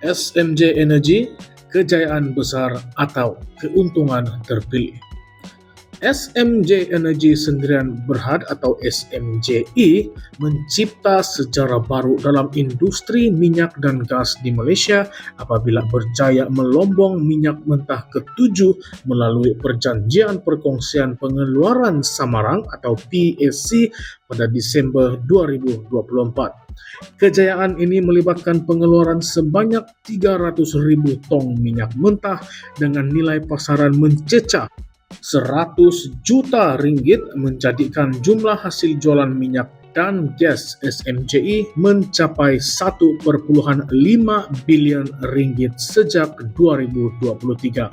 SMJ Energy, kejayaan besar atau keuntungan terpilih. SMJ Energy Sendirian Berhad atau SMJI mencipta sejarah baru dalam industri minyak dan gas di Malaysia apabila berjaya melombong minyak mentah ke-7 melalui Perjanjian Perkongsian Pengeluaran Samarang atau PSC pada Disember 2024. Kejayaan ini melibatkan pengeluaran sebanyak 300,000 tong minyak mentah dengan nilai pasaran mencecah 100 juta ringgit, menjadikan jumlah hasil jualan minyak dan gas SMJI mencapai 1,5 bilion ringgit sejak 2023.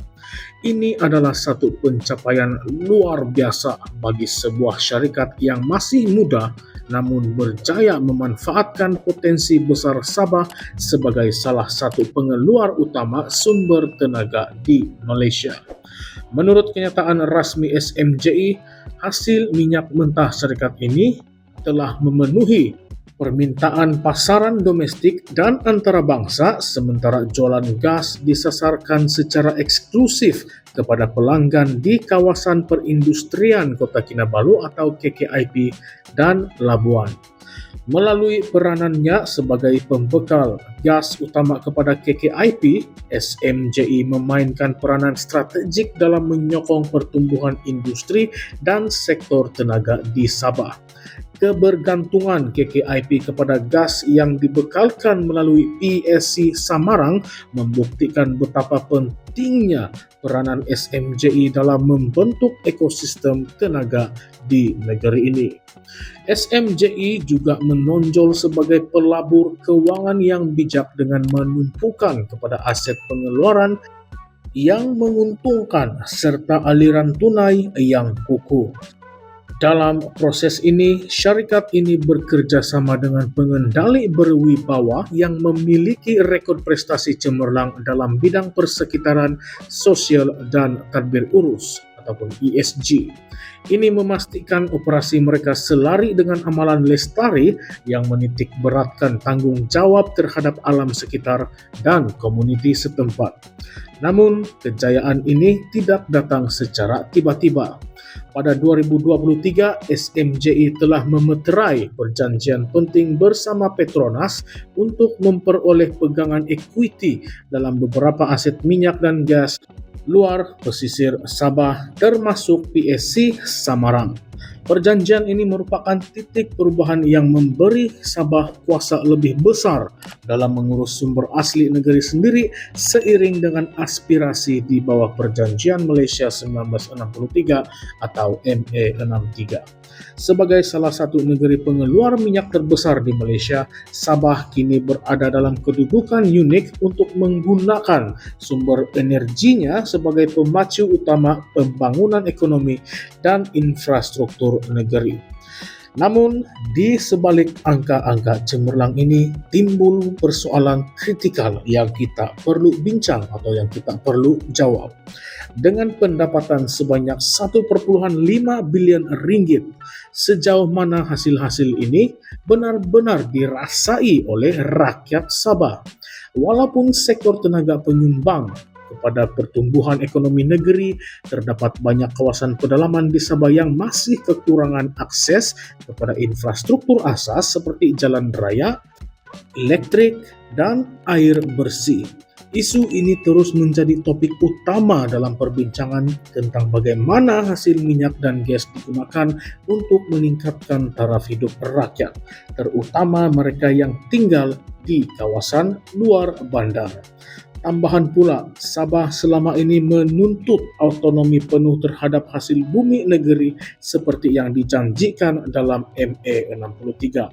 Ini adalah satu pencapaian luar biasa bagi sebuah syarikat yang masih muda namun berjaya memanfaatkan potensi besar Sabah sebagai salah satu pengeluar utama sumber tenaga di Malaysia. Menurut kenyataan rasmi SMJI, hasil minyak mentah syarikat ini telah memenuhi permintaan pasaran domestik dan antarabangsa, sementara jualan gas disasarkan secara eksklusif kepada pelanggan di kawasan perindustrian Kota Kinabalu atau KKIP dan Labuan. Melalui peranannya sebagai pembekal gas utama kepada KKIP, SMJI memainkan peranan strategik dalam menyokong pertumbuhan industri dan sektor tenaga di Sabah. Kebergantungan KKIP kepada gas yang dibekalkan melalui PSC Samarang membuktikan betapa pentingnya peranan SMJI dalam membentuk ekosistem tenaga di negeri ini. SMJI juga menonjol sebagai pelabur keuangan yang bijak dengan menumpukan kepada aset pengeluaran yang menguntungkan serta aliran tunai yang kukuh. Dalam proses ini, syarikat ini bekerja sama dengan pengendali berwibawa yang memiliki rekod prestasi cemerlang dalam bidang persekitaran, sosial, dan tadbir urus ataupun ESG. Ini memastikan operasi mereka selari dengan amalan lestari yang menitik beratkan tanggung jawab terhadap alam sekitar dan komuniti setempat. Namun, kejayaan ini tidak datang secara tiba-tiba. Pada 2023, SMJI telah memeterai perjanjian penting bersama Petronas untuk memperoleh pegangan ekuiti dalam beberapa aset minyak dan gas luar pesisir Sabah termasuk PSC Samarang. Perjanjian ini merupakan titik perubahan yang memberi Sabah kuasa lebih besar dalam mengurus sumber asli negeri sendiri seiring dengan aspirasi di bawah Perjanjian Malaysia 1963 atau MA63. Sebagai salah satu negeri pengeluar minyak terbesar di Malaysia, Sabah kini berada dalam kedudukan unik untuk menggunakan sumber energinya sebagai pemacu utama pembangunan ekonomi dan infrastruktur negeri. Namun, di sebalik angka-angka cemerlang ini timbul persoalan kritikal yang kita perlu bincang atau yang kita perlu jawab. Dengan pendapatan sebanyak 1,5 bilion ringgit, sejauh mana hasil-hasil ini benar-benar dirasai oleh rakyat Sabah? Walaupun sektor tenaga penyumbang kepada pertumbuhan ekonomi negeri, terdapat banyak kawasan pedalaman di Sabah yang masih kekurangan akses kepada infrastruktur asas seperti jalan raya, elektrik, dan air bersih. Isu ini terus menjadi topik utama dalam perbincangan tentang bagaimana hasil minyak dan gas digunakan untuk meningkatkan taraf hidup rakyat, terutama mereka yang tinggal di kawasan luar bandar. Tambahan pula, Sabah selama ini menuntut autonomi penuh terhadap hasil bumi negeri seperti yang dijanjikan dalam MA63.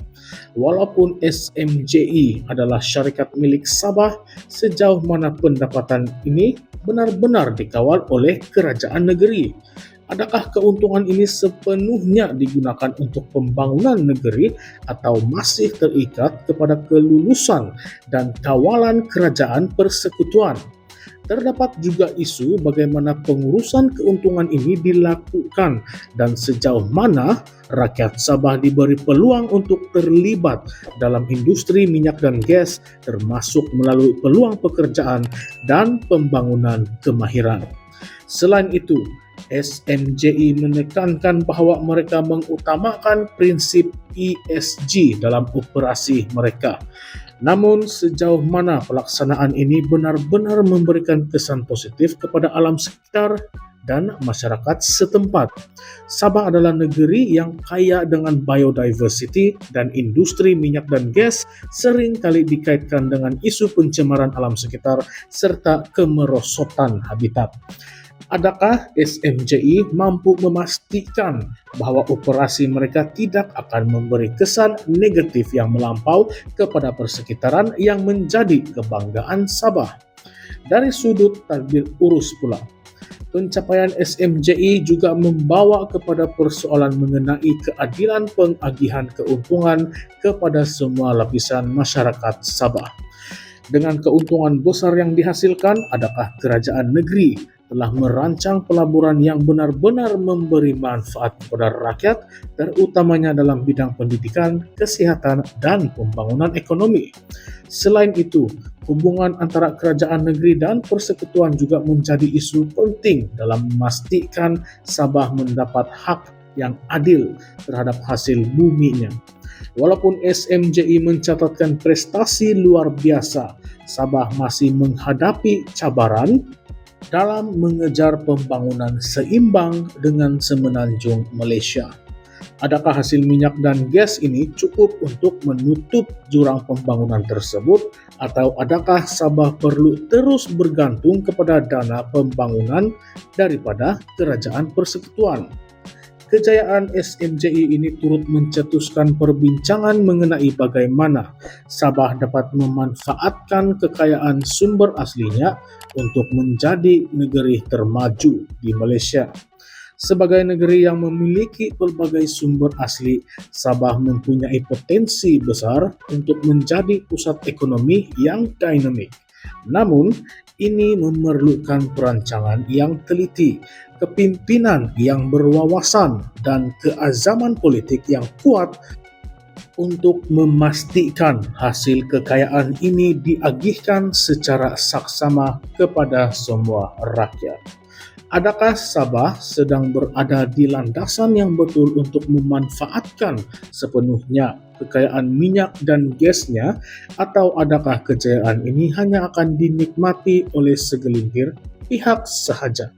Walaupun SMJI adalah syarikat milik Sabah, sejauh mana pendapatan ini benar-benar dikawal oleh kerajaan negeri? Adakah keuntungan ini sepenuhnya digunakan untuk pembangunan negeri atau masih terikat kepada kelulusan dan kawalan kerajaan persekutuan? Terdapat juga isu bagaimana pengurusan keuntungan ini dilakukan dan sejauh mana rakyat Sabah diberi peluang untuk terlibat dalam industri minyak dan gas, termasuk melalui peluang pekerjaan dan pembangunan kemahiran. Selain itu, SMJI menekankan bahawa mereka mengutamakan prinsip ESG dalam operasi mereka. Namun sejauh mana pelaksanaan ini benar-benar memberikan kesan positif kepada alam sekitar dan masyarakat setempat. Sabah adalah negeri yang kaya dengan biodiversity dan industri minyak dan gas sering kali dikaitkan dengan isu pencemaran alam sekitar serta kemerosotan habitat. Adakah SMJI mampu memastikan bahawa operasi mereka tidak akan memberi kesan negatif yang melampau kepada persekitaran yang menjadi kebanggaan Sabah? Dari sudut tadbir urus pula, pencapaian SMJI juga membawa kepada persoalan mengenai keadilan pengagihan keuntungan kepada semua lapisan masyarakat Sabah. Dengan keuntungan besar yang dihasilkan, adakah kerajaan negeri telah merancang pelaburan yang benar-benar memberi manfaat kepada rakyat, terutamanya dalam bidang pendidikan, kesihatan, dan pembangunan ekonomi? Selain itu, hubungan antara kerajaan negeri dan persekutuan juga menjadi isu penting dalam memastikan Sabah mendapat hak yang adil terhadap hasil buminya. Walaupun SMJI mencatatkan prestasi luar biasa, Sabah masih menghadapi cabaran dalam mengejar pembangunan seimbang dengan semenanjung Malaysia. Adakah hasil minyak dan gas ini cukup untuk menutup jurang pembangunan tersebut, atau adakah Sabah perlu terus bergantung kepada dana pembangunan daripada kerajaan persekutuan? Kejayaan SMJI ini turut mencetuskan perbincangan mengenai bagaimana Sabah dapat memanfaatkan kekayaan sumber aslinya untuk menjadi negeri termaju di Malaysia. Sebagai negeri yang memiliki pelbagai sumber asli, Sabah mempunyai potensi besar untuk menjadi pusat ekonomi yang dinamik. Namun, ini memerlukan perancangan yang teliti, kepimpinan yang berwawasan, dan keazaman politik yang kuat untuk memastikan hasil kekayaan ini diagihkan secara saksama kepada semua rakyat. Adakah Sabah sedang berada di landasan yang betul untuk memanfaatkan sepenuhnya kekayaan minyak dan gasnya, atau adakah kejayaan ini hanya akan dinikmati oleh segelintir pihak sahaja?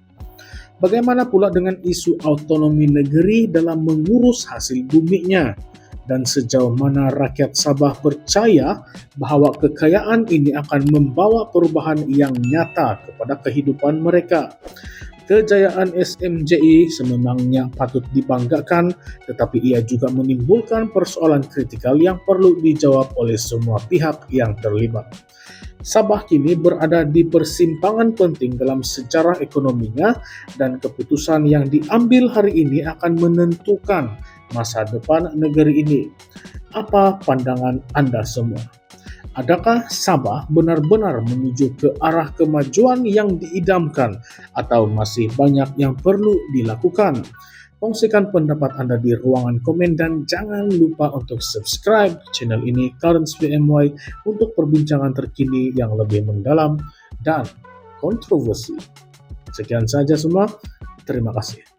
Bagaimana pula dengan isu autonomi negeri dalam mengurus hasil buminya? Dan sejauh mana rakyat Sabah percaya bahawa kekayaan ini akan membawa perubahan yang nyata kepada kehidupan mereka? Kejayaan SMJI sememangnya patut dibanggakan, tetapi ia juga menimbulkan persoalan kritikal yang perlu dijawab oleh semua pihak yang terlibat. Sabah kini berada di persimpangan penting dalam sejarah ekonominya, dan keputusan yang diambil hari ini akan menentukan masa depan negeri ini. Apa pandangan Anda semua? Adakah Sabah benar-benar menuju ke arah kemajuan yang diidamkan, atau masih banyak yang perlu dilakukan? Kongsikan pendapat Anda di ruangan komen dan jangan lupa untuk subscribe channel ini Currents PMY untuk perbincangan terkini yang lebih mendalam dan kontroversi. Sekian saja semua. Terima kasih.